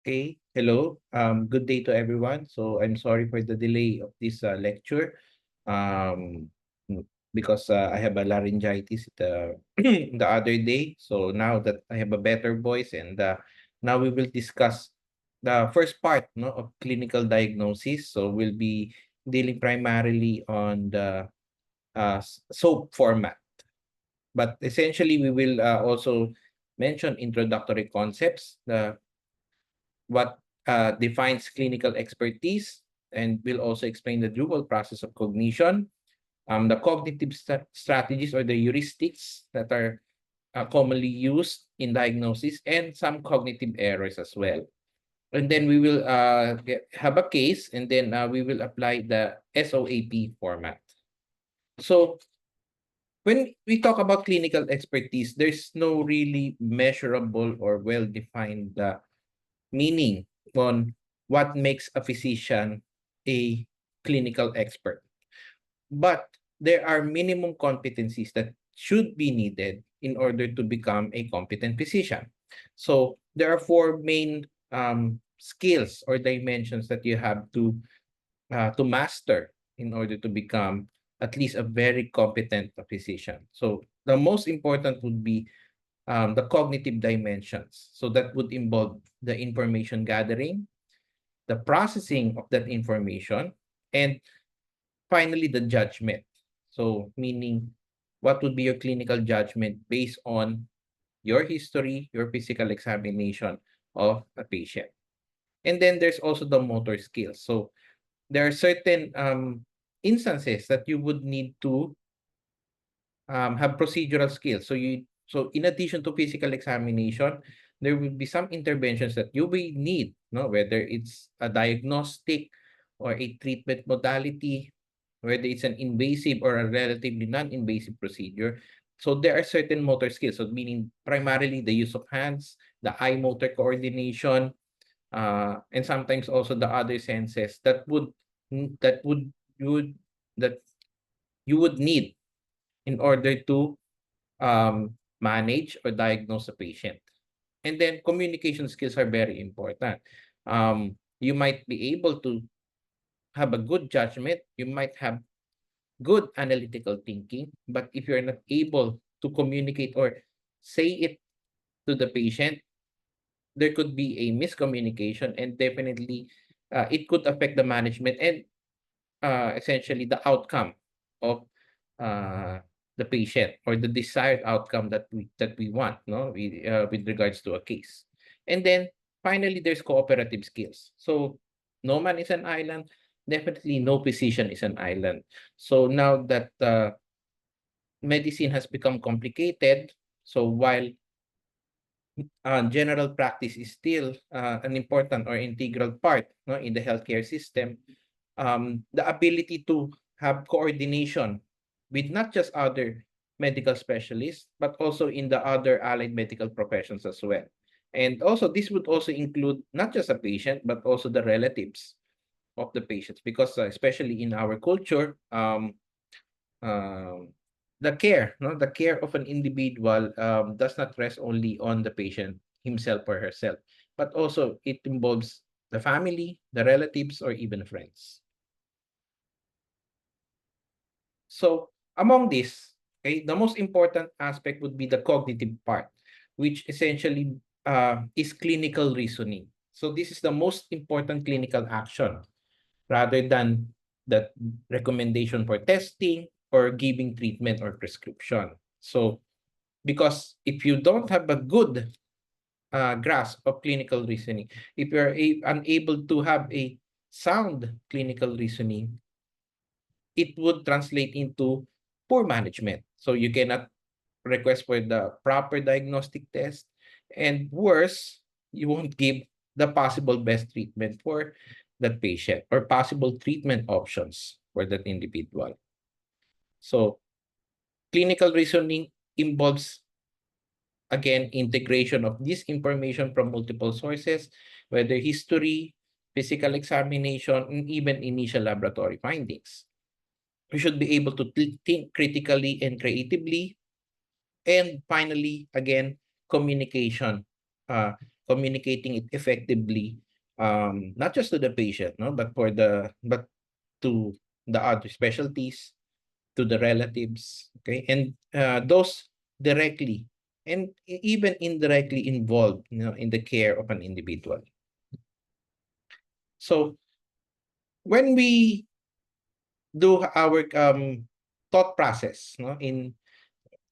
Okay, hello. Good day to everyone. So I'm sorry for the delay of this lecture. Um, because I have a laryngitis the other day. So now that I have a better voice, and now we will discuss the first part, no, of clinical diagnosis. So we'll be dealing primarily on the SOAP format, but essentially we will also mention introductory concepts, the what defines clinical expertise, and will also explain the dual process of cognition, the cognitive strategies or the heuristics that are commonly used in diagnosis, and some cognitive errors as well. And then we will have a case, and then we will apply the SOAP format. So when we talk about clinical expertise, there's no really measurable or well-defined meaning on what makes a physician a clinical expert. But there are minimum competencies that should be needed in order to become a competent physician. So there are four main skills or dimensions that you have to master in order to become at least a very competent physician. So the most important would be the cognitive dimensions. So that would involve the information gathering, the processing of that information, and finally the judgment. So meaning, what would be your clinical judgment based on your history, your physical examination of a patient. And then there's also the motor skills. So there are certain instances that you would need to have procedural skills. So in addition to physical examination, there will be some interventions that you will need, no, whether it's a diagnostic or a treatment modality, whether it's an invasive or a relatively non-invasive procedure. So there are certain motor skills, so meaning primarily the use of hands, the eye motor coordination, and sometimes also the other senses that would you would that you would need in order to manage or diagnose a patient. And then communication skills are very important. You might be able to have a good judgment, you might have good analytical thinking, but if you're not able to communicate or say it to the patient, there could be a miscommunication, and definitely it could affect the management and essentially the outcome of uh, the patient, or the desired outcome that we want, no, with regards to a case. And then finally, there's cooperative skills. So no man is an island. Definitely, no physician is an island. So now that medicine has become complicated, so while general practice is still an important or integral part, no, in the healthcare system, the ability to have coordination with not just other medical specialists, but also in the other allied medical professions as well. And also, this would also include not just a patient, but also the relatives of the patients, because especially in our culture, um, the care of an individual does not rest only on the patient himself or herself, but also it involves the family, the relatives, or even friends. So among this, okay, the most important aspect would be the cognitive part, which essentially is clinical reasoning. So this is the most important clinical action rather than the recommendation for testing or giving treatment or prescription. So because if you don't have a good grasp of clinical reasoning, if you're unable to have a sound clinical reasoning, it would translate into poor management. So you cannot request for the proper diagnostic test, and worse, you won't give the possible best treatment for that patient or possible treatment options for that individual. So clinical reasoning involves, again, integration of this information from multiple sources, whether history, physical examination, and even initial laboratory findings. You should be able to think critically and creatively. And finally, again, communication. communicating it effectively, not just to the patient, no, but to the other specialties, to the relatives, okay, and those directly and even indirectly involved, in the care of an individual. So when we do our thought process, no, in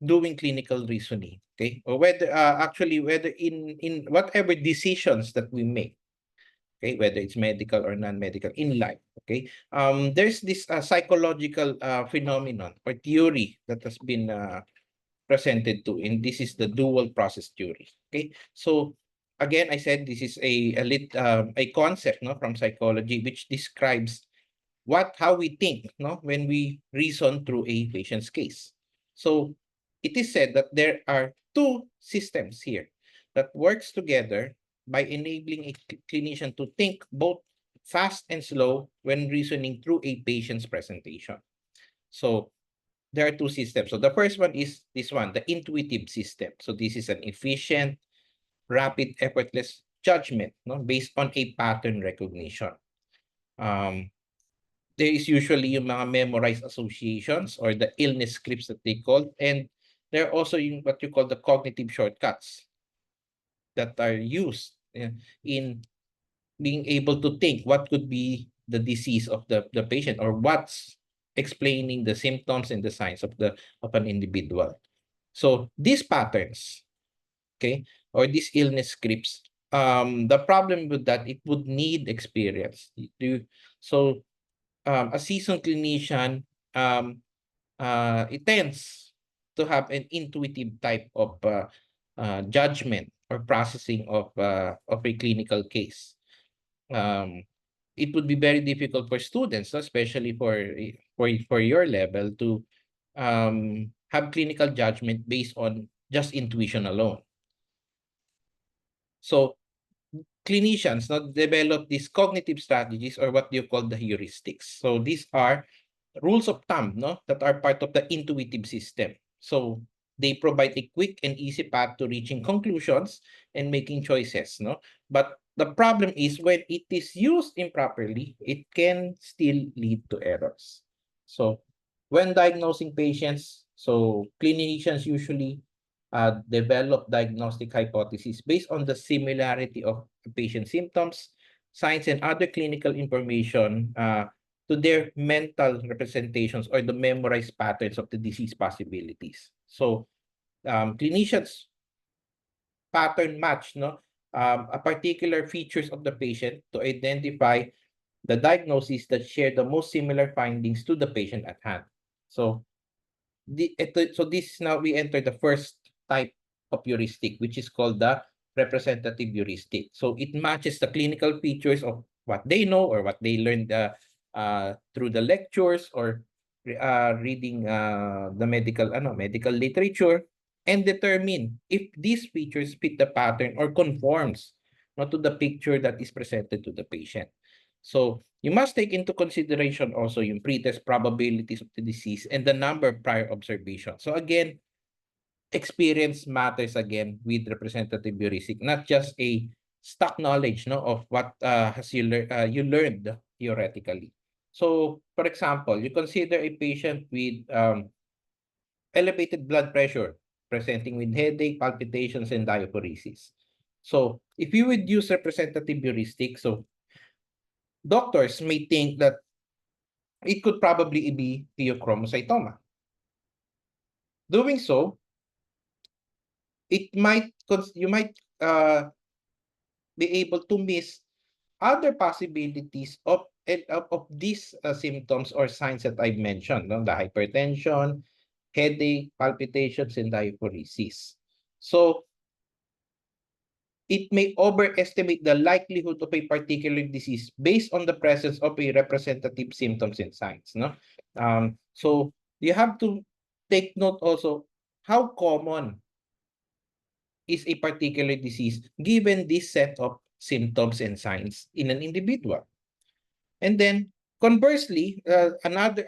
doing clinical reasoning, okay, or whether whether in whatever decisions that we make, okay, whether it's medical or non-medical in life, okay, there's this psychological phenomenon or theory that has been presented to, and this is the dual process theory. Okay, so again, I said this is a concept, no, from psychology, which describes how we think, no, when we reason through a patient's case. So it is said that there are two systems here that works together by enabling a clinician to think both fast and slow when reasoning through a patient's presentation. So there are two systems. So the first one is this one, the intuitive system. So this is an efficient, rapid, effortless judgment, no, based on a pattern recognition. There is usually yung mga memorized associations or the illness scripts that they call, and there are also what you call the cognitive shortcuts that are used in being able to think what could be the disease of the patient, or what's explaining the symptoms and the signs of an individual. So these patterns, okay, or these illness scripts, the problem with that, it would need experience. So a seasoned clinician, it tends to have an intuitive type of judgment or processing of a clinical case. It would be very difficult for students, especially for your level, to have clinical judgment based on just intuition alone. So clinicians not develop these cognitive strategies, or what you call the heuristics. So these are rules of thumb, no, that are part of the intuitive system. So they provide a quick and easy path to reaching conclusions and making choices, no. But the problem is when it is used improperly, it can still lead to errors. So when diagnosing patients, so clinicians usually develop diagnostic hypotheses based on the similarity of patient symptoms, signs, and other clinical information to their mental representations or the memorized patterns of the disease possibilities. So clinicians pattern match, no, a particular features of the patient to identify the diagnoses that share the most similar findings to the patient at hand. So this now we enter the first type of heuristic, which is called the representative heuristic. So it matches the clinical features of what they know or what they learned through the lectures or reading the medical literature, and determine if these features fit the pattern or conforms, not to the picture that is presented to the patient. So you must take into consideration also yung pretest probabilities of the disease and the number of prior observations. So again, experience matters again with representative heuristic, not just a stock knowledge, no, of what you learned theoretically. So for example, you consider a patient with elevated blood pressure presenting with headache, palpitations, and diaphoresis. So if you would use representative heuristic, so doctors may think that it could probably be pheochromocytoma. Doing so, you might be able to miss other possibilities of these symptoms or signs that I've mentioned, no? The hypertension, headache, palpitations, and diaphoresis. So it may overestimate the likelihood of a particular disease based on the presence of a representative symptoms and signs, no? So you have to take note also how common is a particular disease given this set of symptoms and signs in an individual. And then conversely, another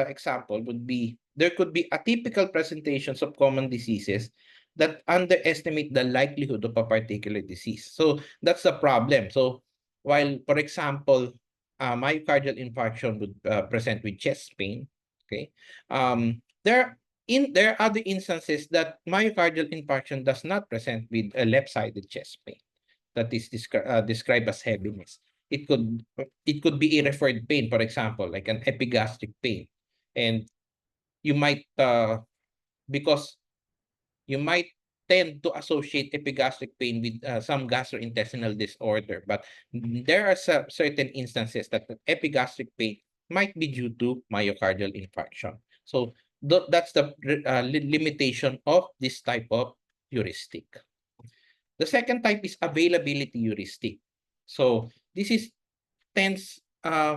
example would be there could be atypical presentations of common diseases that underestimate the likelihood of a particular disease. So that's the problem. So while, for example, myocardial infarction would present with chest pain, okay, there are other instances that myocardial infarction does not present with a left-sided chest pain that is described as heaviness. It could be a referred pain, for example, like an epigastric pain, and you might because you might tend to associate epigastric pain with some gastrointestinal disorder, but there are certain instances that the epigastric pain might be due to myocardial infarction. So that's the limitation of this type of heuristic. The second type is availability heuristic. So this is tends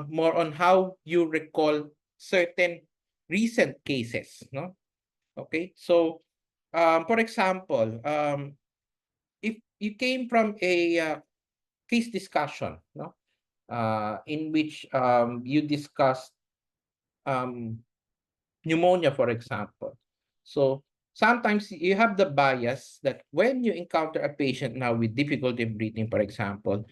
more on how you recall certain recent cases, no? Okay, so for example, if you came from a case discussion, no, in which you discussed um, pneumonia, for example. So sometimes you have the bias that when you encounter a patient now with difficulty breathing, for example,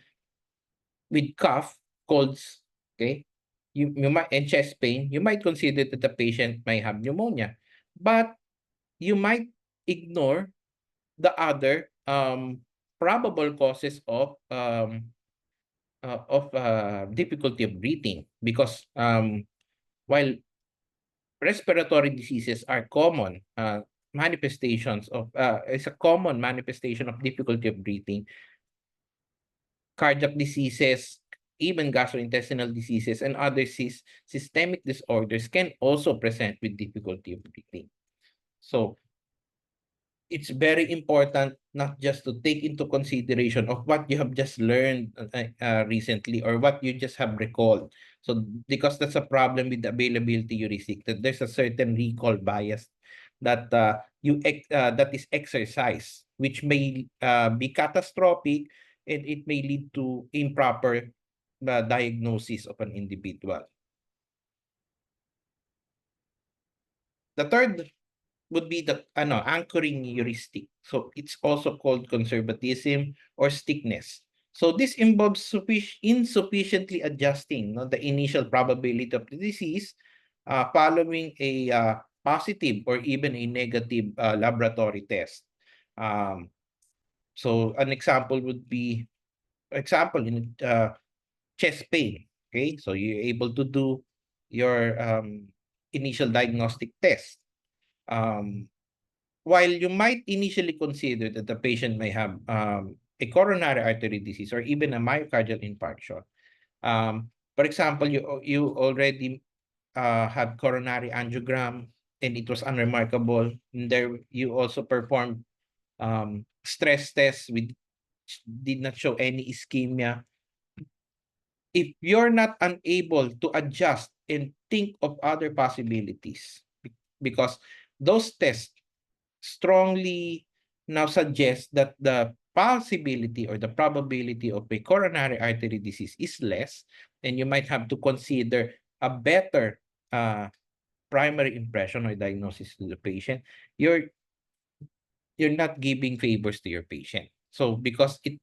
with cough, colds, okay, you might and chest pain, you might consider that the patient may have pneumonia, but you might ignore the other probable causes of difficulty of breathing, because while respiratory diseases are common manifestations of is a common manifestation of difficulty of breathing, cardiac diseases, even gastrointestinal diseases, and other systemic disorders can also present with difficulty of breathing. So it's very important not just to take into consideration of what you have just learned recently or what you just have recalled. So because that's a problem with the availability heuristic, that there's a certain recall bias that that is exercised, which may be catastrophic, and it may lead to improper diagnosis of an individual. The third would be the anchoring heuristic. So it's also called conservatism or stickness. So this involves insufficiently adjusting the initial probability of the disease following a positive or even a negative laboratory test. So an example would be, in chest pain. Okay, so you're able to do your initial diagnostic test. While you might initially consider that the patient may have a coronary artery disease or even a myocardial infarction, for example, you already had coronary angiogram and it was unremarkable. And there you also performed stress tests which did not show any ischemia. If you're not unable to adjust and think of other possibilities, because those tests strongly now suggest that the possibility or the probability of a coronary artery disease is less, and you might have to consider a better primary impression or diagnosis to the patient. You're not giving favors to your patient. So because there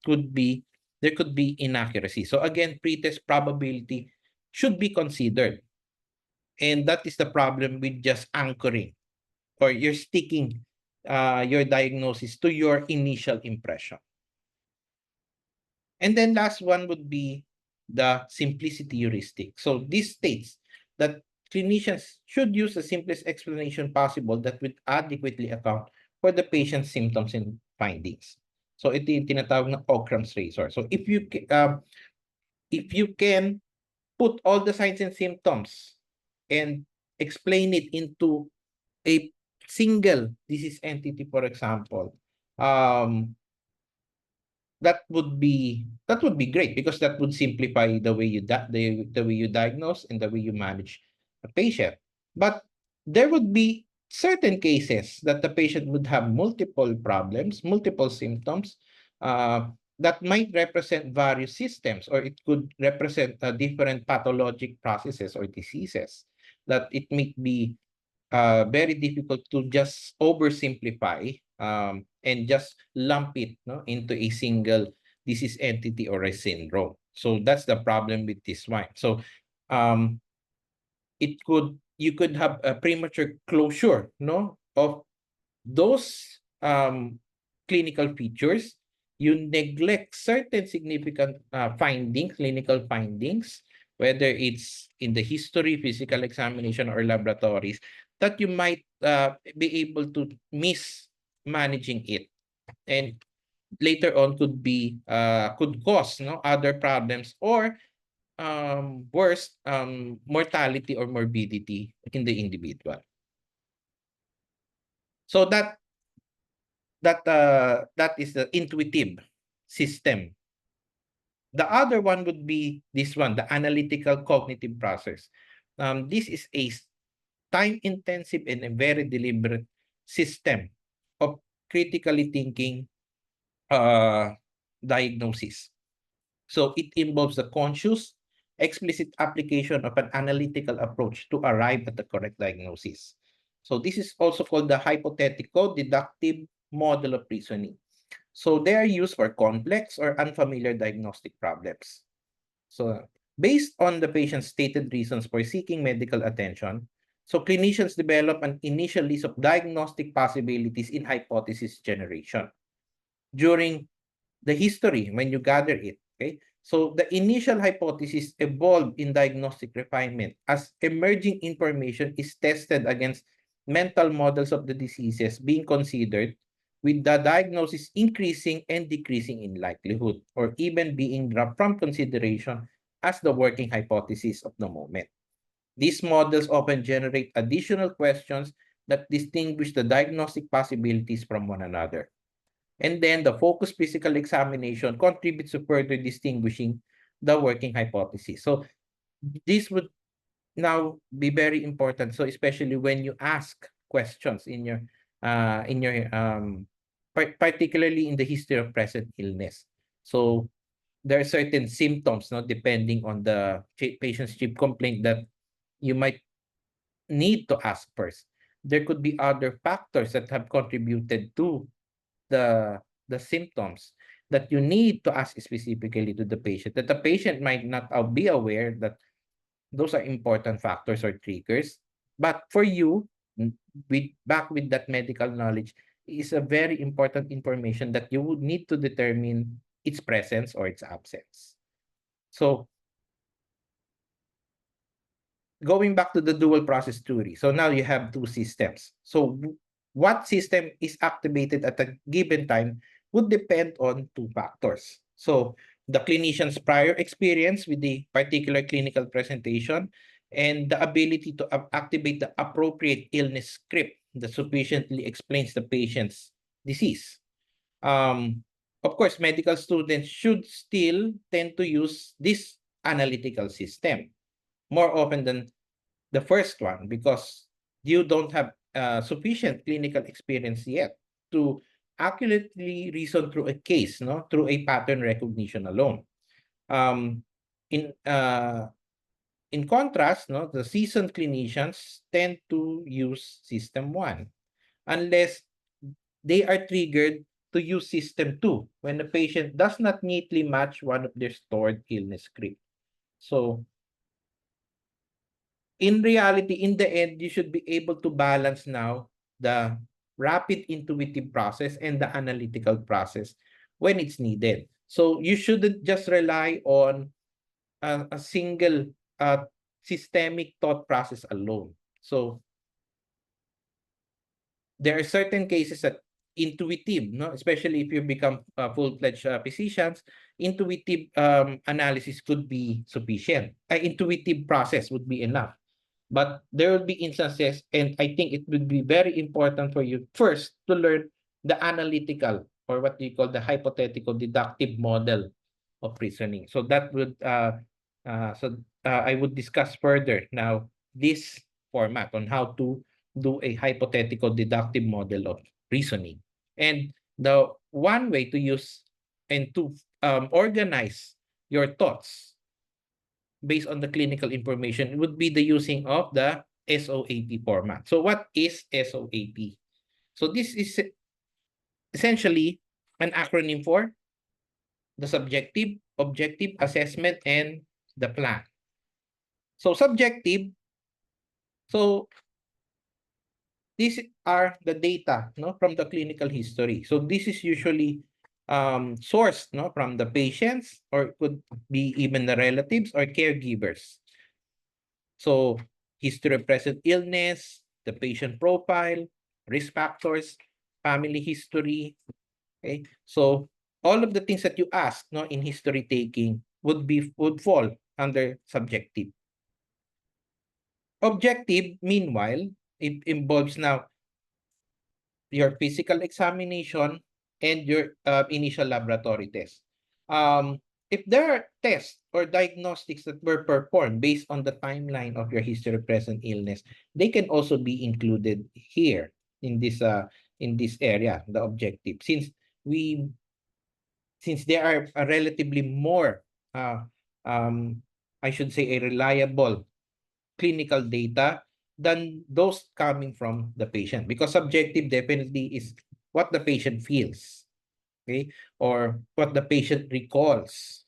could be inaccuracy. So again, pretest probability should be considered. And that is the problem with just anchoring, or you're sticking your diagnosis to your initial impression. And then last one would be the simplicity heuristic. So this states that clinicians should use the simplest explanation possible that would adequately account for the patient's symptoms and findings. So ito yung tinatawag na Occam's razor. So if you can put all the signs and symptoms and explain it into a single disease entity, for example, that would be great, because that would simplify the way you the way you diagnose and the way you manage a patient. But there would be certain cases that the patient would have multiple problems, multiple symptoms, that might represent various systems, or it could represent different pathologic processes or diseases, that it may be very difficult to just oversimplify and just lump it, no, into a single disease entity or a syndrome. So that's the problem with this one. So you could have a premature closure, no, of those clinical features. You neglect certain significant clinical findings, whether it's in the history, physical examination, or laboratories, that you might be able to miss managing it, and later on could cause, no, other problems, or worse, mortality or morbidity in the individual. So that is the intuitive system. The other one would be this one, the analytical cognitive process. This is a time-intensive and a very deliberate system of critically thinking diagnosis. So it involves the conscious, explicit application of an analytical approach to arrive at the correct diagnosis. So this is also called the hypothetical deductive model of reasoning. So they are used for complex or unfamiliar diagnostic problems. So based on the patient's stated reasons for seeking medical attention, so clinicians develop an initial list of diagnostic possibilities in hypothesis generation. During the history, when you gather it, okay? So the initial hypothesis evolved in diagnostic refinement as emerging information is tested against mental models of the diseases being considered, with the diagnosis increasing and decreasing in likelihood, or even being dropped from consideration as the working hypothesis of the moment. These models often generate additional questions that distinguish the diagnostic possibilities from one another. And then the focused physical examination contributes to further distinguishing the working hypothesis. So this would now be very important. So especially when you ask questions in your particularly in the history of present illness. So there are certain symptoms, no, depending on the patient's chief complaint, that you might need to ask first. There could be other factors that have contributed to the symptoms that you need to ask specifically to the patient, that the patient might not be aware that those are important factors or triggers. But for you, with that medical knowledge, is a very important information that you would need to determine its presence or its absence. So going back to the dual process theory, so now you have two systems. So what system is activated at a given time would depend on two factors. So the clinician's prior experience with the particular clinical presentation, and the ability to activate the appropriate illness script that sufficiently explains the patient's disease. Of course, medical students should still tend to use this analytical system more often than the first one, because you don't have sufficient clinical experience yet to accurately reason through a case, no, through a pattern recognition alone. Um, in uh, in contrast, no, the seasoned clinicians tend to use system one, unless they are triggered to use system two when the patient does not neatly match one of their stored illness script. So in reality, in the end, you should be able to balance now the rapid intuitive process and the analytical process when it's needed. So you shouldn't just rely on a single systemic thought process alone. So there are certain cases that intuitive, no, especially if you become full-fledged physicians, intuitive analysis could be sufficient. Intuitive process would be enough. But there will be instances, and I think it would be very important for you first to learn the analytical, or what you call the hypothetical deductive model of reasoning. So that would I would discuss further now this format on how to do a hypothetical deductive model of reasoning. And the one way to use and to organize your thoughts based on the clinical information would be the using of the SOAP format. So what is SOAP? So this is essentially an acronym for the subjective, objective, assessment, and the plan. So subjective, so these are the data, no, from the clinical history. So this is usually sourced, no, from the patients, or it could be even the relatives or caregivers. So history of present illness, the patient profile, risk factors, family history. Okay, so all of the things that you ask, no, in history taking would fall under subjective. Objective, meanwhile, it involves now your physical examination and your initial laboratory test. If there are tests or diagnostics that were performed based on the timeline of your history of present illness, they can also be included here in this area, the objective. Since they are a relatively more uh, I should say a reliable clinical data than those coming from the patient, because subjective definitely is what the patient feels, okay, or what the patient recalls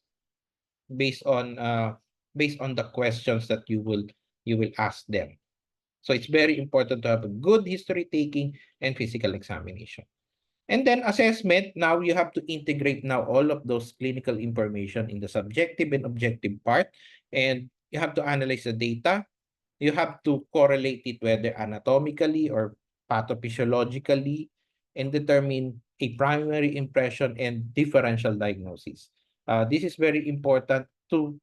based on the questions that you will ask them. So it's very important to have a good history taking and physical examination. And then assessment, now you have to integrate now all of those clinical information in the subjective and objective part, and you have to analyze the data. You have to correlate it whether anatomically or pathophysiologically, and determine a primary impression and differential diagnosis. This is very important to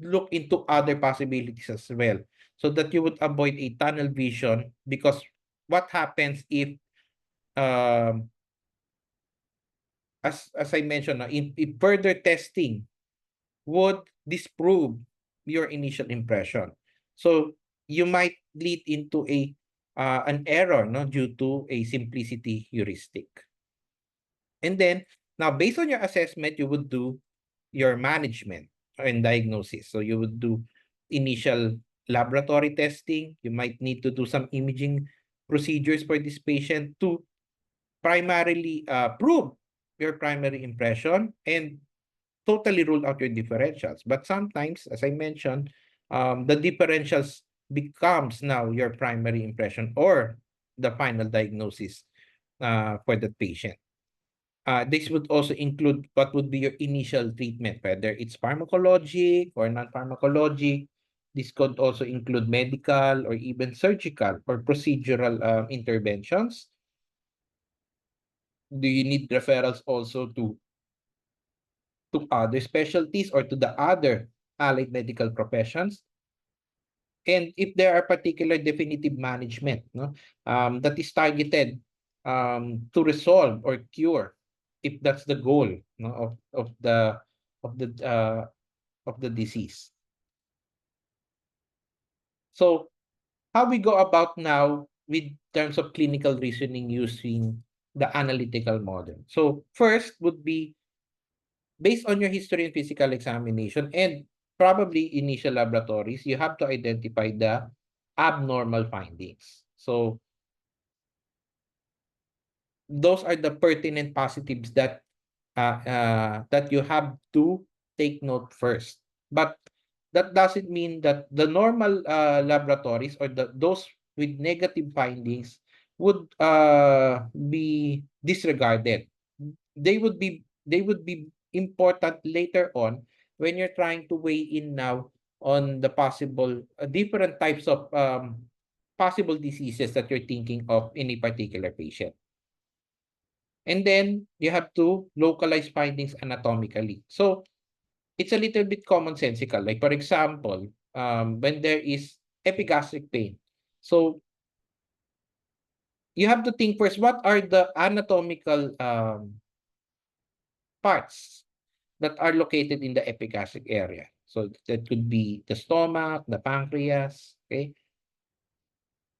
look into other possibilities as well, so that you would avoid a tunnel vision, because what happens if um, as I mentioned, if further testing would disprove your initial impression. So you might lead into an error, no, due to a simplicity heuristic. And then now, based on your assessment, you would do your management and diagnosis. So you would do initial laboratory testing. You might need to do some imaging procedures for this patient to primarily prove your primary impression and totally rule out your differentials. But sometimes, as I mentioned, the differentials becomes now your primary impression or the final diagnosis for the patient. This would also include what would be your initial treatment, whether it's pharmacologic or non-pharmacologic. This could also include medical or even surgical or procedural interventions. Do you need referrals also to other specialties or to the other allied medical professions? And if there are particular definitive management, no, that is targeted to resolve or cure, if that's the goal, no, of the uh, of the disease. So how we go about now with terms of clinical reasoning using the analytical model. So first would be based on your history and physical examination and probably initial laboratories, you have to identify the abnormal findings. So those are the pertinent positives that you have to take note first. But that doesn't mean that the normal laboratories or those with negative findings would be disregarded. They would be important later on when you're trying to weigh in now on the possible different types of possible diseases that you're thinking of in a particular patient. And then you have to localize findings anatomically. So it's a little bit commonsensical. Like for example, when there is epigastric pain, so you have to think first, what are the anatomical parts that are located in the epigastric area? So that could be the stomach, the pancreas, okay?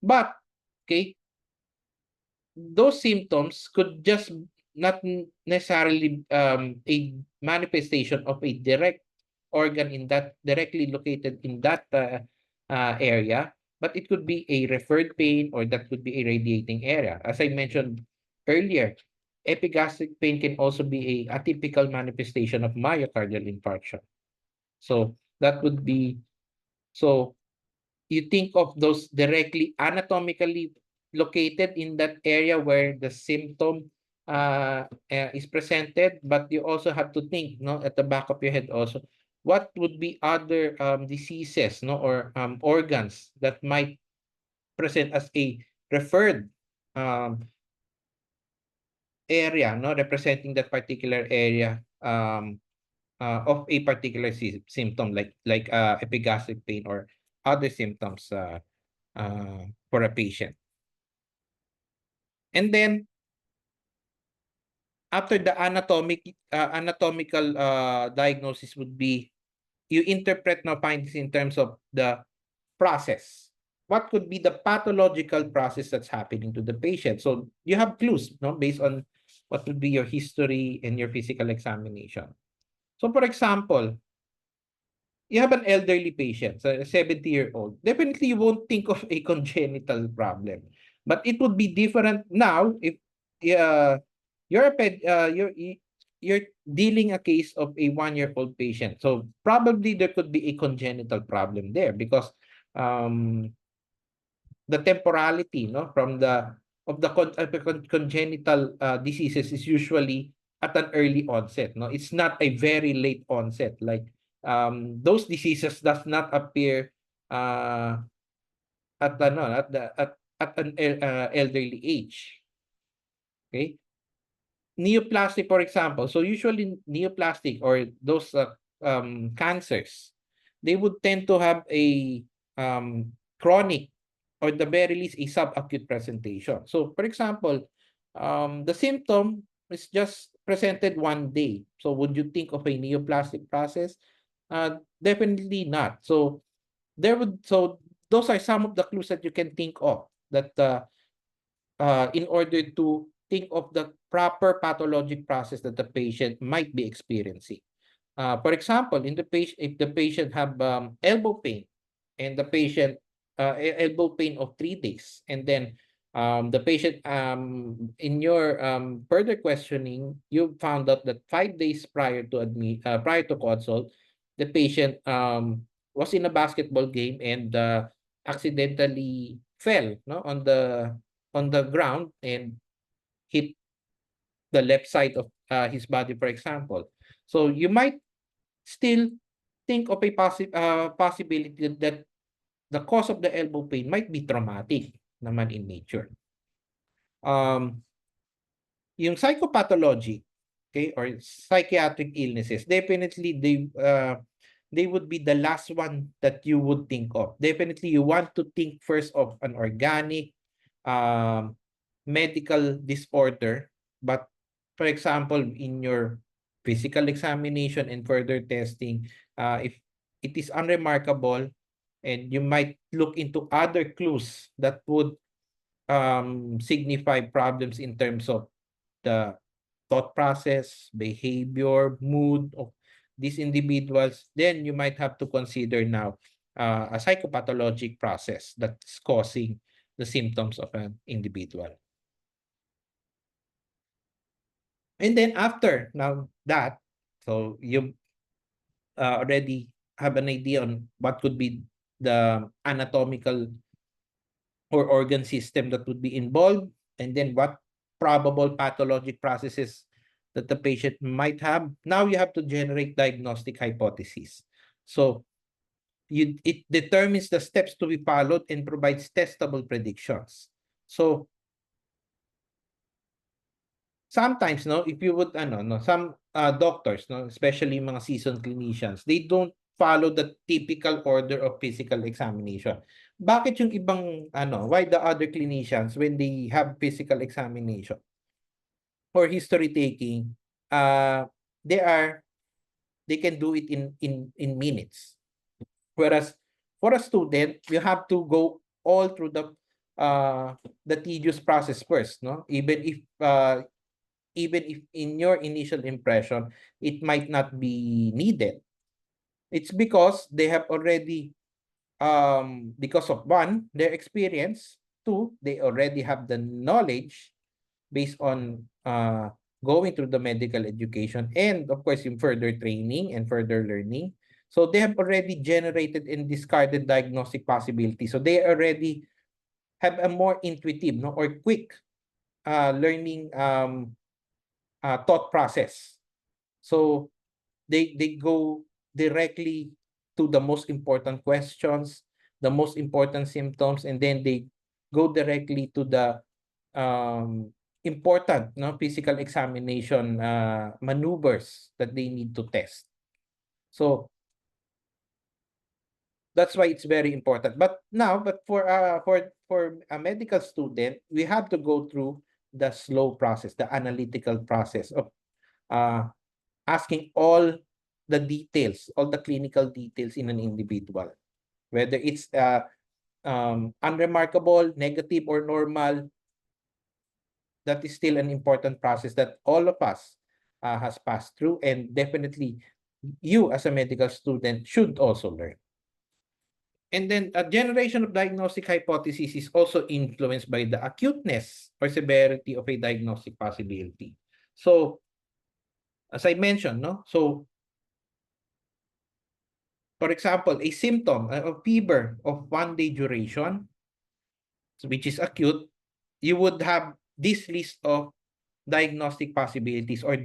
But, okay, those symptoms could just not necessarily a manifestation of a direct organ in that directly located in that area, but it could be a referred pain or that could be a radiating area. As I mentioned earlier, epigastric pain can also be a atypical manifestation of myocardial infarction. So that would be, so you think of those directly anatomically located in that area where the symptom is presented, but you also have to think, no, at the back of your head also, what would be other diseases, no, or organs that might present as a referred um, area, no, representing that particular area of a particular symptom, like epigastric pain or other symptoms for a patient. And then after the anatomical diagnosis would be, you interpret now findings in terms of the process. What could be the pathological process that's happening to the patient? So you have clues, no, based on what would be your history and your physical examination. So for example, you have an elderly patient, so a 70-year-old. Definitely you won't think of a congenital problem. But it would be different now if uh, you're dealing a case of a 1-year-old patient. So probably there could be a congenital problem there because um, the temporality, no, from the of the congenital diseases is usually at an early onset, no, it's not a very late onset, like those diseases does not appear uh at ano at an elderly age. Okay, neoplastic, for example. So usually neoplastic or those cancers, they would tend to have a chronic or the very least a subacute presentation. So for example, the symptom is just presented one day. So would you think of a neoplastic process? Definitely not. So those are some of the clues that you can think of that in order to think of the proper pathologic process that the patient might be experiencing. For example, in the patient, if the patient have elbow pain and the patient elbow pain of 3 days, and then the patient in your further questioning, you found out that 5 days prior to consult, the patient was in a basketball game and accidentally fell, no, on the ground and hit the left side of his body, for example. So you might still think of a possibility that the cause of the elbow pain might be traumatic naman in nature. Um, yung psychopathology, okay, or psychiatric illnesses, definitely they would be the last one that you would think of. Definitely you want to think first of an organic um, medical disorder, but for example, in your physical examination and further testing, if it is unremarkable, and you might look into other clues that would signify problems in terms of the thought process, behavior, mood of these individuals, then you might have to consider now a psychopathologic process that's causing the symptoms of an individual. And then after now that, so you already have an idea on what could be the anatomical or organ system that would be involved, and then what probable pathologic processes that the patient might have. Now you have to generate diagnostic hypotheses. So it determines the steps to be followed and provides testable predictions. So sometimes, no, if you would some doctors, no, especially mga seasoned clinicians, they don't follow the typical order of physical examination. Bakit yung ibang why the other clinicians, when they have physical examination or history taking, uh they are they can do it in minutes, whereas for a student you have to go all through the tedious process first, no, even if in your initial impression it might not be needed. It's because they have already because of one, their experience, two, they already have the knowledge based on going through the medical education and of course yung further training and further learning. So they have already generated and discarded diagnostic possibilities. So they already have a more intuitive, no, or quick learning thought process. So they go directly to the most important questions, the most important symptoms, and then they go directly to the important, no, physical examination maneuvers that they need to test. So that's why it's very important. But for a medical student, we have to go through the slow process, the analytical process of uh, asking all the details, all the clinical details in an individual, whether it's unremarkable, negative, or normal. That is still an important process that all of us has passed through, and definitely you as a medical student should also learn. And then a generation of diagnostic hypothesis is also influenced by the acuteness or severity of a diagnostic possibility. So, as I mentioned, no? So, for example, a symptom of fever of 1 day duration, which is acute, you would have this list of diagnostic possibilities or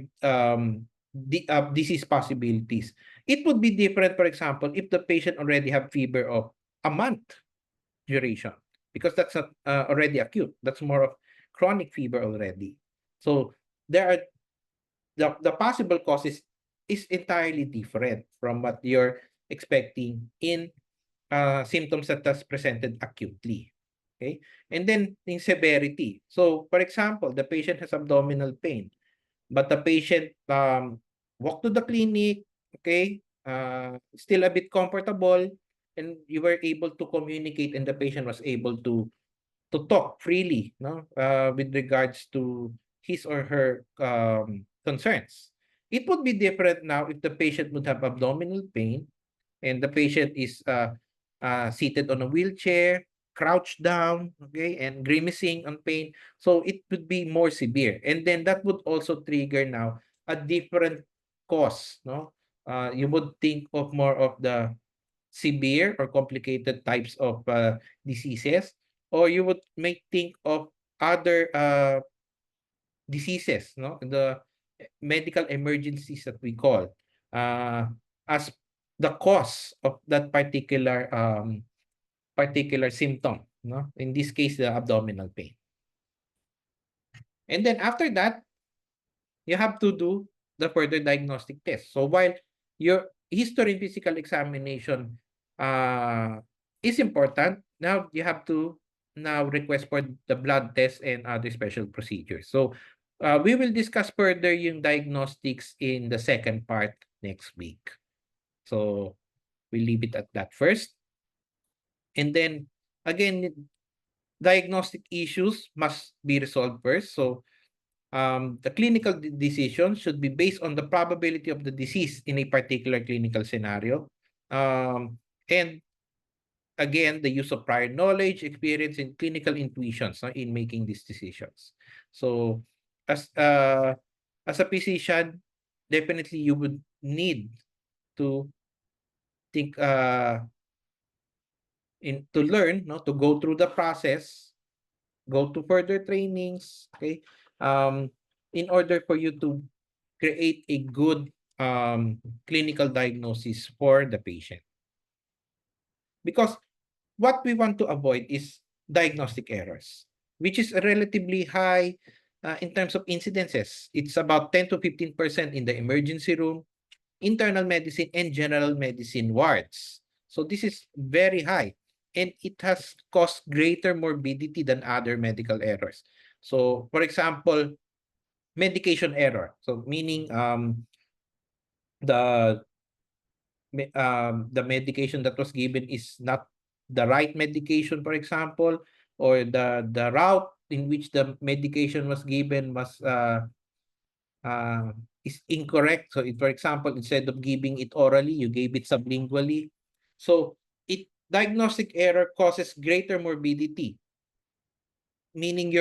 disease possibilities. It would be different, for example, if the patient already have fever of a month duration, because that's not already acute. That's more of chronic fever already. So there are the possible causes is entirely different from what you're expecting in symptoms that has presented acutely. Okay, and then in severity. So, for example, the patient has abdominal pain, but the patient walked to the clinic, okay, still a bit comfortable, and you were able to communicate, and the patient was able to talk freely, no, with regards to his or her concerns. It would be different now if the patient would have abdominal pain and the patient is seated on a wheelchair, crouched down, okay, and grimacing on pain. So it would be more severe. And then that would also trigger now a different cause, no? You would think of more of the severe or complicated types of diseases, or you would may think of other diseases, no? The medical emergencies that we call uh, as the cause of that particular symptom, no? In this case, the abdominal pain. And then after that, you have to do the further diagnostic test. So while your history and physical examination is important, now you have to now request for the blood test and other special procedures. So we will discuss further yung diagnostics in the second part next week. So we leave it at that first. And then again, diagnostic issues must be resolved first. So the clinical decision should be based on the probability of the disease in a particular clinical scenario. And again, the use of prior knowledge, experience, and clinical intuitions, no, in making these decisions. So as as a physician, definitely you would need to think to learn, no, to go through the process, go to further trainings, okay, um, in order for you to create a good clinical diagnosis for the patient. Because what we want to avoid is diagnostic errors, which is relatively high in terms of incidences. It's about 10 to 15% in the emergency room, internal medicine, and general medicine wards. So this is very high, and it has caused greater morbidity than other medical errors. So, for example, medication error. So meaning the the medication that was given is not the right medication, for example, or the route in which the medication was given was uh, is incorrect. So, for example, instead of giving it orally, you gave it sublingually. So, diagnostic error causes greater morbidity, meaning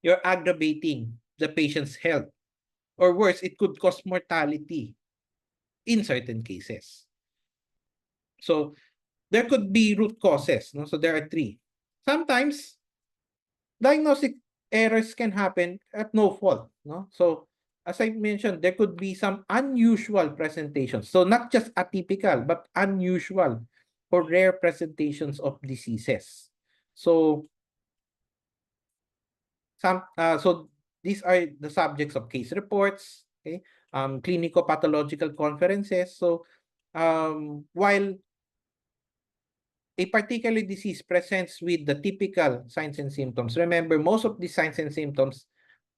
you're aggravating the patient's health. Or worse, it could cause mortality in certain cases. So there could be root causes. No? So there are three. Sometimes diagnostic errors can happen at no fault. No? So as I mentioned, there could be some unusual presentations. So not just atypical, but unusual or rare presentations of diseases. So so these are the subjects of case reports, okay, clinico-pathological conferences. So while a particular disease presents with the typical signs and symptoms, remember, most of the signs and symptoms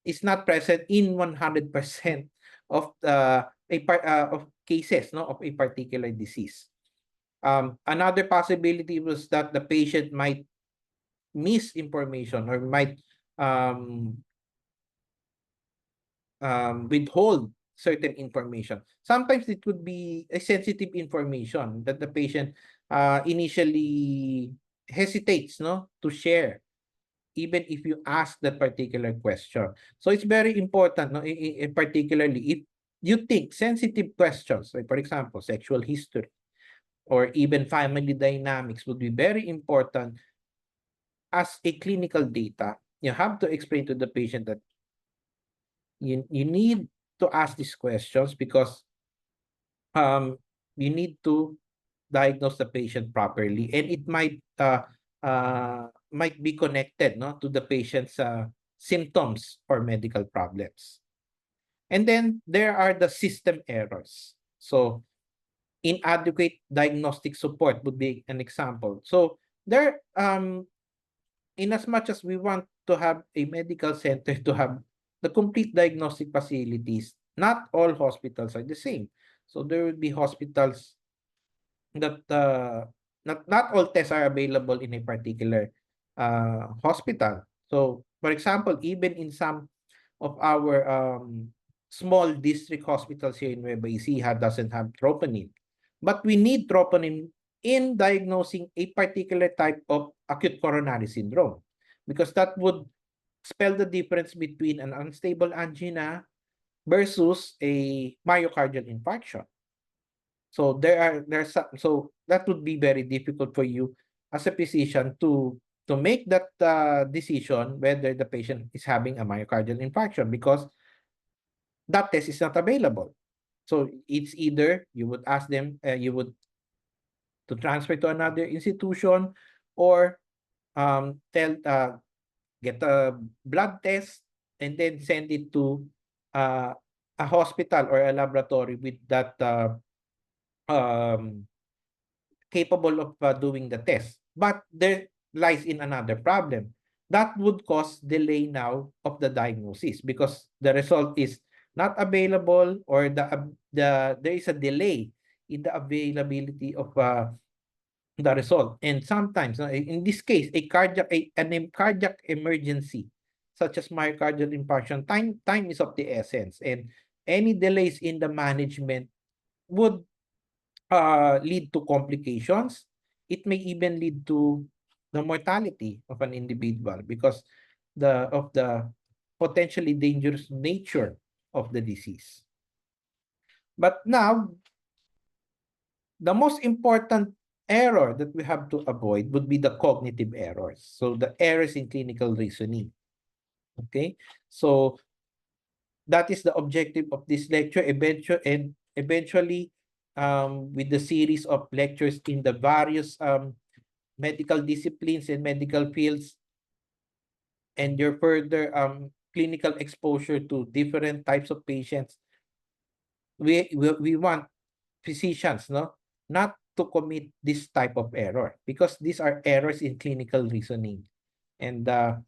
is not present in 100% of of cases, no, of a particular disease. Another possibility was that the patient might misinformation or might um, withhold certain information. Sometimes it could be a sensitive information that the patient initially hesitates, no, to share, even if you ask that particular question. So it's very important, no, particularly if you think sensitive questions, like for example, sexual history or even family dynamics would be very important as a clinical data. You have to explain to the patient that you need to ask these questions because you need to diagnose the patient properly, and it might be connected, no, to the patient's symptoms or medical problems. And then there are the system errors. So inadequate diagnostic support would be an example. So there in as much as we want to have a medical center to have the complete diagnostic facilities, not all hospitals are the same. So there will be hospitals that not all tests are available in a particular hospital. So for example, even in some of our small district hospitals here in Nueva Ecija doesn't have troponin. But we need troponin in diagnosing a particular type of acute coronary syndrome because that would spell the difference between an unstable angina versus a myocardial infarction. So so that would be very difficult for you as a physician to make that decision whether the patient is having a myocardial infarction because that test is not available. So it's either you would ask them, you would to transfer to another institution or tell get a blood test and then send it to uh, a hospital or a laboratory with that um, capable of doing the test. But there lies in another problem. That would cause delay now of the diagnosis because the result is not available or there is a delay in the availability of the result. And sometimes, in this case, an cardiac emergency such as myocardial infarction, time is of the essence, and any delays in the management would lead to complications. It may even lead to the mortality of an individual because of the potentially dangerous nature of the disease. But now, the most important error that we have to avoid would be the cognitive errors. So the errors in clinical reasoning. Okay? So that is the objective of this lecture. Eventually, with the series of lectures in the various medical disciplines and medical fields, and your further clinical exposure to different types of patients, we want physicians, no, not to commit this type of error because these are errors in clinical reasoning, and a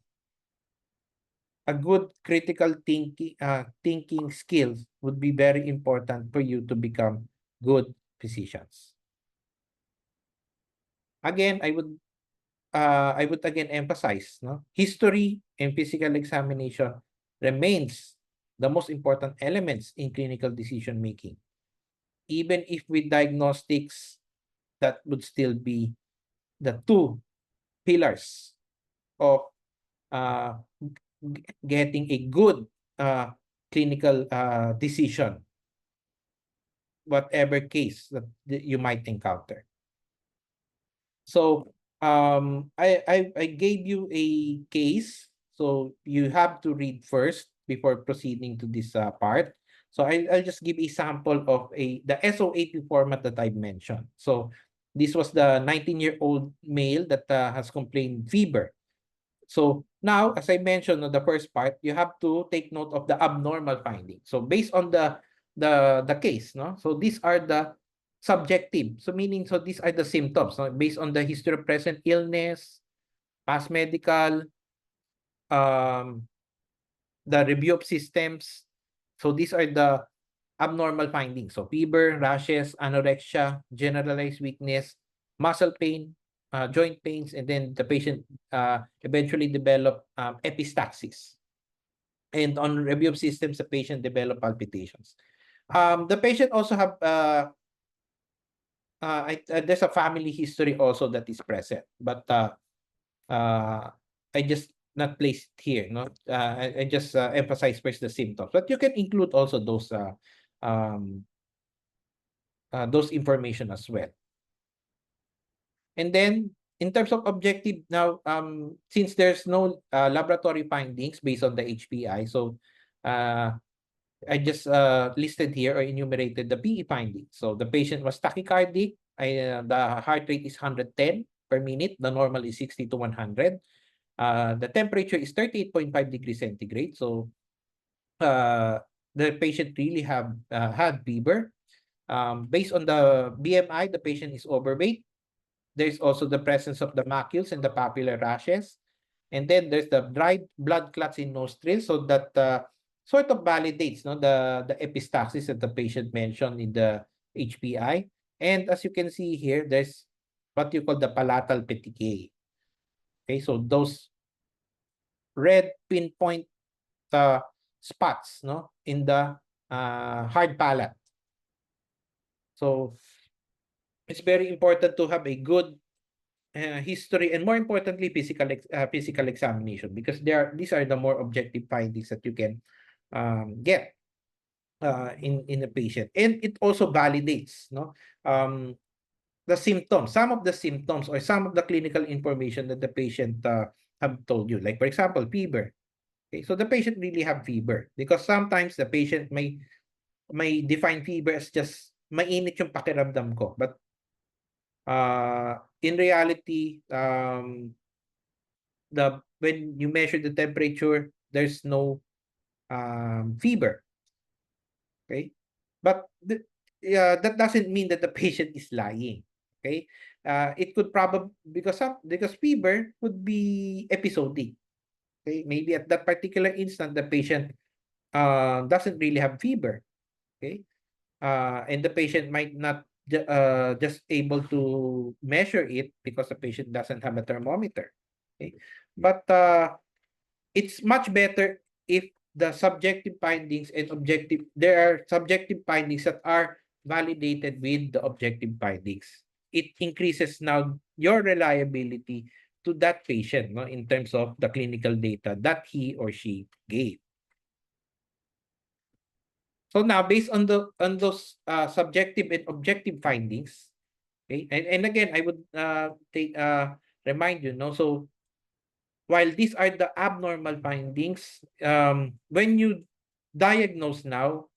good critical thinking skills would be very important for you to become good physicians. Again, I would again emphasize, no, history and physical examination remains the most important elements in clinical decision making. Even if with diagnostics, that would still be the two pillars of getting a good clinical decision, whatever case that you might encounter. So I gave you a case, so you have to read first before proceeding to this part. So I'll just give a sample of the SO80 format that I mentioned. So this was the 19-year-old male that has complained fever. So now, as I mentioned on the first part, you have to take note of the abnormal findings. So based on the case, no? So these are the subjective. So meaning, so these are the symptoms, no? Based on the history of present illness, past medical, um, the review of systems. So these are the abnormal findings. So fever, rashes, anorexia, generalized weakness, muscle pain, joint pains, and then the patient eventually develop epistaxis. And on review of systems, the patient develop palpitations. The patient also have there's a family history also that is present, but I just not placed here. No, I just emphasize first the symptoms, but you can include also um, those information as well. And then in terms of objective now, since there's no laboratory findings based on the HPI, so I just listed here or enumerated the PE findings. So the patient was tachycardic. The heart rate is 110 per minute. The normal is 60 to 100. The temperature is 38.5 degrees centigrade. So the patient really had fever. Based on the BMI, the patient is overweight. There's also the presence of the macules and the papillary rashes. And then there's the dried blood clots in nostrils. So that sort of validates, no, the epistaxis that the patient mentioned in the HPI. And as you can see here, there's what you call the palatal petechiae. Okay, so those red pinpoint spots, no, in the hard palate. So it's very important to have a good history, and more importantly, physical examination, because these are the more objective findings that you can get in a patient, and it also validates, no, the symptoms, some of the symptoms or some of the clinical information that the patient have told you. Like for example, fever. Okay, so the patient really have fever, because sometimes the patient may define fever as just mainit yung pakiramdam ko, but in reality, when you measure the temperature, there's no fever. Okay, but that doesn't mean that the patient is lying. Okay, it could probably because fever could be episodic. Okay, maybe at that particular instant the patient doesn't really have fever. Okay, and the patient might not just able to measure it because the patient doesn't have a thermometer. Okay, but it's much better if the subjective findings and there are subjective findings that are validated with the objective findings. It increases now your reliability to that patient, no, in terms of the clinical data that he or she gave. So now, based on those subjective and objective findings, okay, and again, I would remind you, no, so while these are the abnormal findings, when you diagnose now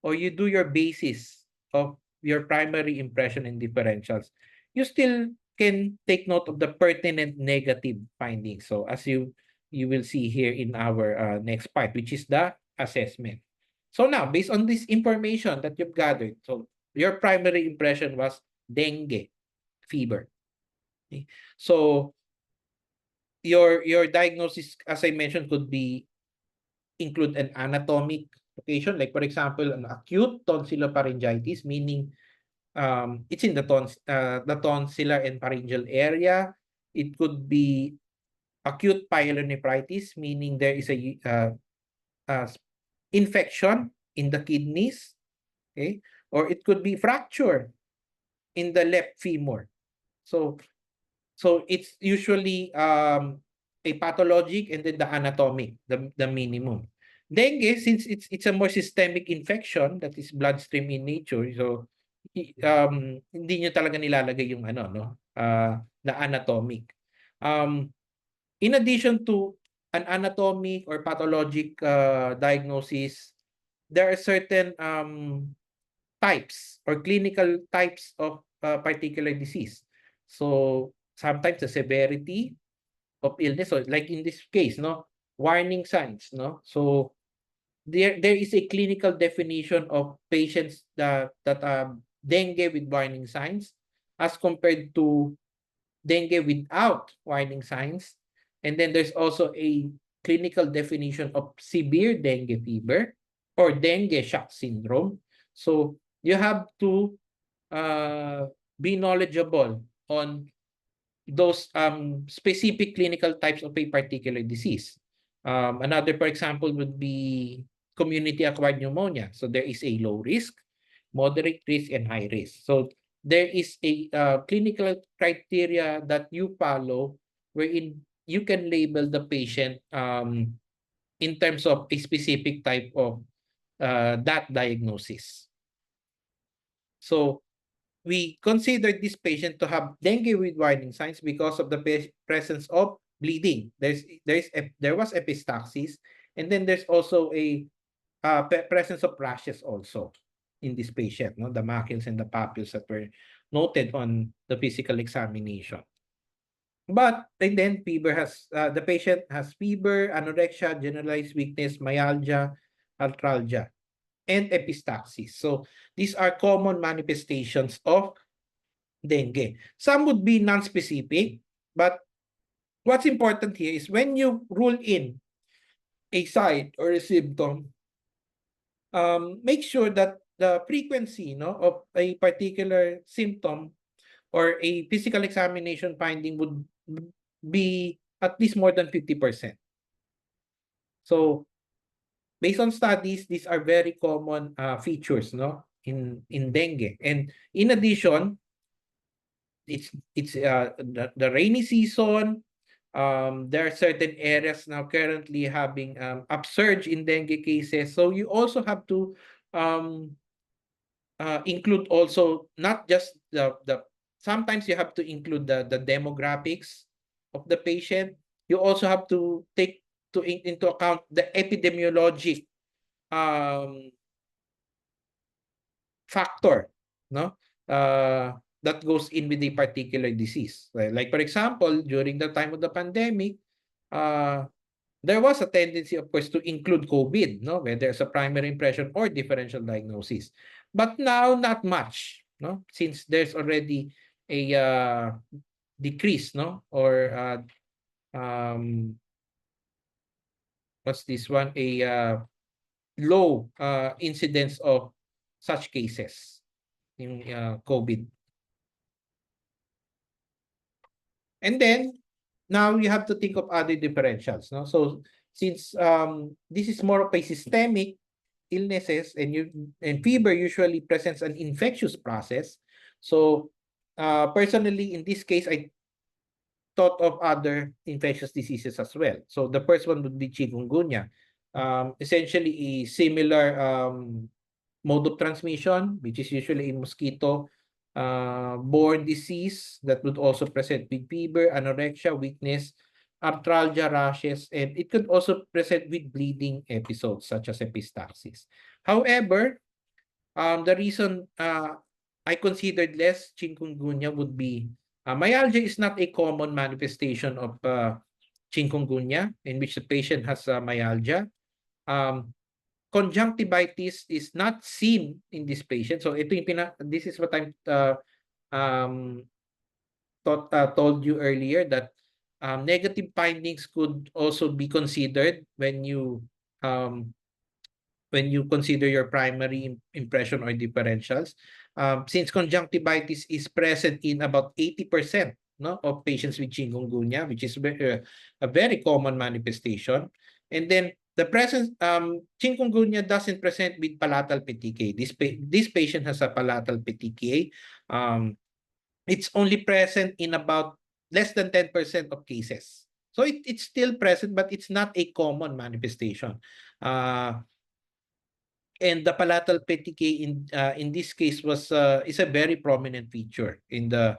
or you do your basis of your primary impression and differentials, you still can take note of the pertinent negative findings. So as you will see here in our next part, which is the assessment. So now, based on this information that you've gathered, so your primary impression was dengue fever. Okay? So your diagnosis, as I mentioned, could be include an anatomic location, like for example, an acute tonsillopharyngitis, meaning it's in the tonsillar and pharyngeal area. It could be acute pyelonephritis, meaning there is a infection in the kidneys, okay, or it could be fracture in the left femur. So it's usually a pathologic and then the anatomic, the minimum. Dengue, since it's a more systemic infection that is bloodstream in nature, so hindi nyo talaga nilalagay yung ano, no? The anatomic. In addition to an anatomic or pathologic diagnosis, there are certain types or clinical types of particular disease. So sometimes the severity of illness, so like in this case, no, warning signs, no. So there is a clinical definition of patients that dengue with warning signs as compared to dengue without warning signs. And then there's also a clinical definition of severe dengue fever or dengue shock syndrome. So you have to be knowledgeable on those specific clinical types of a particular disease. Another, for example, would be community-acquired pneumonia. So there is a low risk, moderate risk, and high risk. So there is a clinical criteria that you follow wherein you can label the patient in terms of a specific type of that diagnosis. So we considered this patient to have dengue with warning signs because of the presence of bleeding. There was epistaxis, and then there's also a presence of rashes also in this patient, no? The macules and the papules that were noted on the physical examination. And then fever the patient has fever, anorexia, generalized weakness, myalgia, arthralgia, and epistaxis. So these are common manifestations of dengue. Some would be non-specific, but what's important here is when you rule in a sign or a symptom, make sure that the frequency, no, of a particular symptom or a physical examination finding would be at least more than 50%. So based on studies, these are very common features, no, in dengue. And in addition, it's the rainy season. There are certain areas now currently having upsurge in dengue cases. So you also have to include also not just the sometimes you have to include the demographics of the patient. You also have to take into account the epidemiologic factor, no, that goes in with a particular disease. Like for example, during the time of the pandemic, there was a tendency, of course, to include COVID, no, whether it's a primary impression or differential diagnosis. But now, not much, no, since there's already a decrease, no, or what's this one? A low incidence of such cases in COVID. And then now you have to think of other differentials, no? So since this is more of a systemic illnesses and fever usually presents an infectious process. So personally, in this case, I thought of other infectious diseases as well. So the first one would be chikungunya. Essentially a similar mode of transmission, which is usually a mosquito borne disease that would also present with fever, anorexia, weakness, arthralgia, rashes, and it could also present with bleeding episodes such as epistaxis. However, the reason I considered less chikungunya would be myalgia is not a common manifestation of chikungunya in which the patient has myalgia. Conjunctivitis is not seen in this patient. So ito yung this is what I'm told you earlier, that negative findings could also be considered when you consider your primary impression or differentials. Since conjunctivitis is present in about 80%, no, of patients with chikungunya, which is a very common manifestation. And then the presence, chikungunya doesn't present with palatal petechiae. This patient has a palatal petechiae. It's only present in about less than 10% of cases. So it's still present, but it's not a common manifestation. And the palatal petechiae in this case is a very prominent feature in the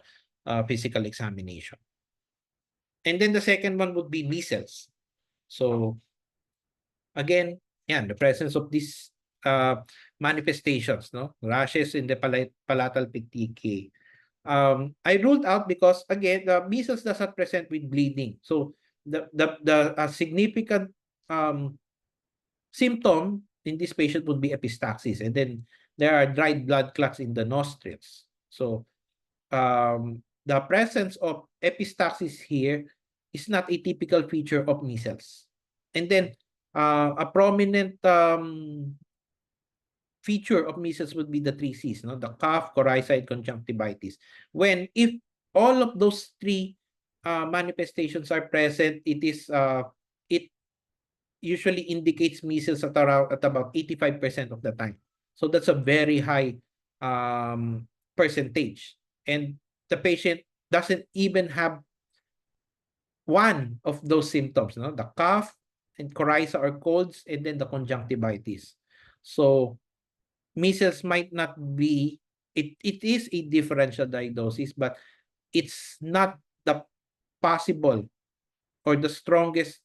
physical examination. And then the second one would be measles. So again, the presence of these manifestations, no, rashes in the palatal petechiae. I ruled out because again, the measles does not present with bleeding. So the significant symptom in this patient would be epistaxis, and then there are dried blood clots in the nostrils. So the presence of epistaxis here is not a typical feature of measles. And then a prominent feature of measles would be the three C's, no? The cough, coryza, and conjunctivitis. If all of those three manifestations are present, it usually indicates measles at about 85% of the time. So that's a very high percentage. And the patient doesn't even have one of those symptoms, no? The cough and coryza or colds, and then the conjunctivitis. So measles might not be, it is a differential diagnosis, but it's not the possible or the strongest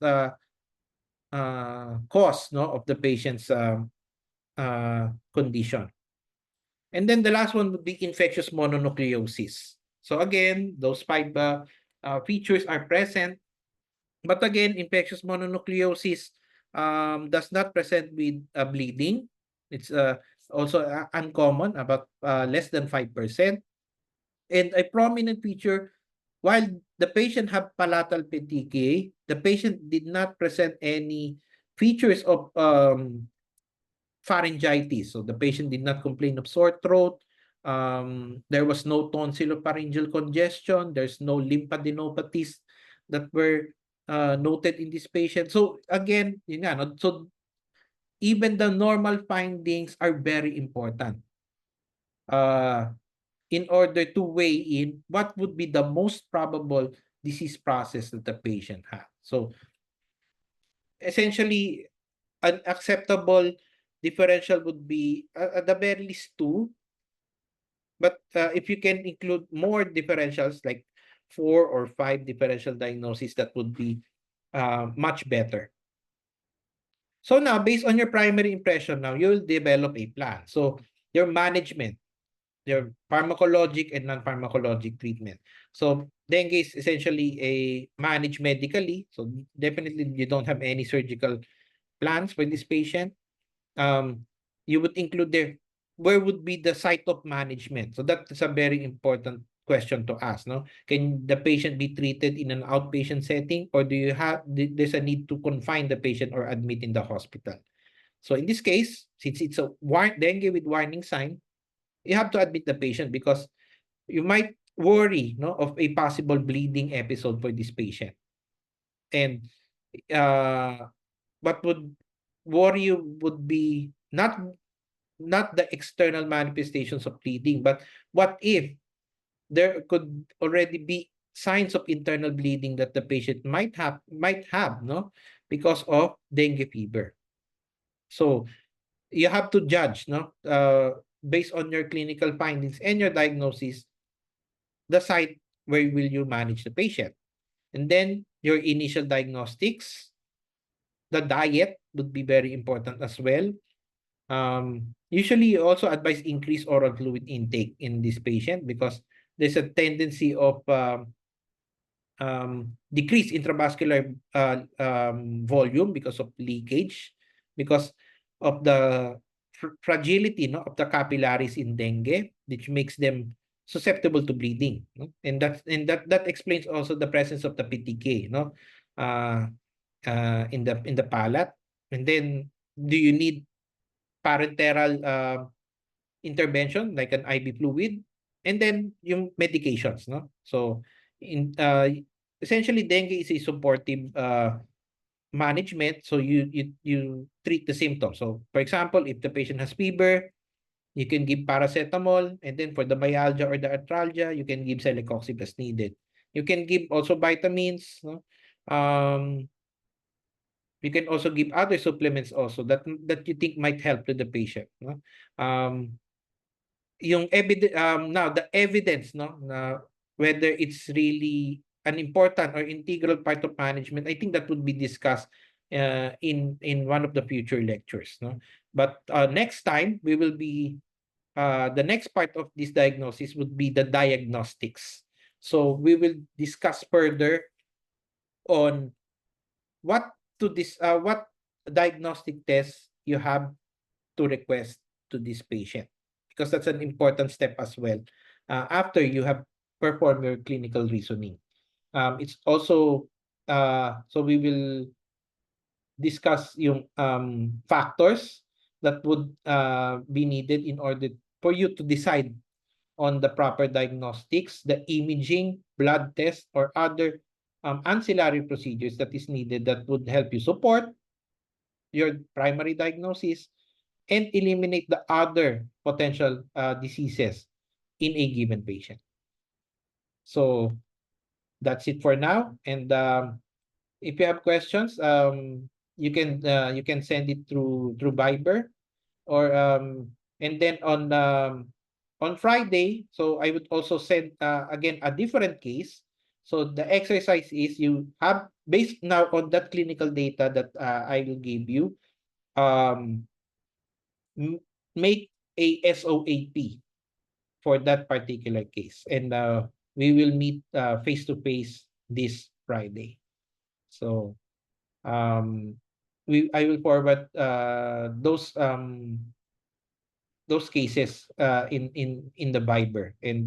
cause, no, of the patient's condition. And then the last one would be infectious mononucleosis. So again, those five features are present, but again, infectious mononucleosis does not present with bleeding. It's also uncommon, about less than 5%. And a prominent feature, while the patient had palatal petechiae, the patient did not present any features of pharyngitis. So the patient did not complain of sore throat. There was no tonsillopharyngeal congestion. There's no lymphadenopathies that were noted in this patient. So again, so even the normal findings are very important in order to weigh in what would be the most probable disease process that the patient had. So essentially, an acceptable differential would be at the very least 2. But if you can include more differentials, like 4 or 5 differential diagnoses, that would be much better. So now, based on your primary impression, now you will develop a plan. So your management, your pharmacologic and non-pharmacologic treatment. So dengue is essentially a managed medically. So definitely you don't have any surgical plans for this patient. You would include where would be the site of management? So that is a very important question to ask. No, can the patient be treated in an outpatient setting, or there's a need to confine the patient or admit in the hospital? So in this case, since it's a dengue with warning sign, you have to admit the patient because you might worry, no, of a possible bleeding episode for this patient. And what would worry you would be not the external manifestations of bleeding, but what if there could already be signs of internal bleeding that the patient might have, no, because of dengue fever. So you have to judge, no, based on your clinical findings and your diagnosis, the site where will you manage the patient. And then your initial diagnostics, the diet would be very important as well. Usually you also advise increased oral fluid intake in this patient because there's a tendency of decreased intravascular volume because of leakage, because of the fragility, no, of the capillaries in dengue, which makes them susceptible to bleeding, no? And that explains also the presence of the petechiae, no, in the palate. And then, do you need parenteral intervention like an IV fluid? And then yung medications, no? So essentially dengue is a supportive management. So you treat the symptoms. So for example, if the patient has fever, you can give paracetamol, and then for the myalgia or the arthralgia, you can give celecoxib as needed. You can give also vitamins, no? You can also give other supplements also that you think might help to the patient, no? Yung now the evidence, no, na whether it's really an important or integral part of management, I think that would be discussed in one of the future lectures, no? But next time we will be the next part of this diagnosis would be the diagnostics. So we will discuss further on what what diagnostic tests you have to request to this patient, because that's an important step as well after you have performed your clinical reasoning. It's also so we will discuss yung factors that would be needed in order for you to decide on the proper diagnostics, the imaging, blood test, or other ancillary procedures that is needed that would help you support your primary diagnosis and eliminate the other potential diseases in a given patient. So that's it for now. And if you have questions, you can send it through Viber, or and then on Friday, so I would also send again a different case. So the exercise is you have, based now on that clinical data that I will give you, um, make a SOAP for that particular case, and we will meet face to face this Friday. So I will forward those cases in the Viber, and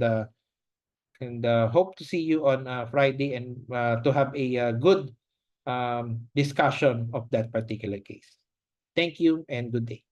hope to see you on Friday, and to have a good discussion of that particular case. Thank you and good day.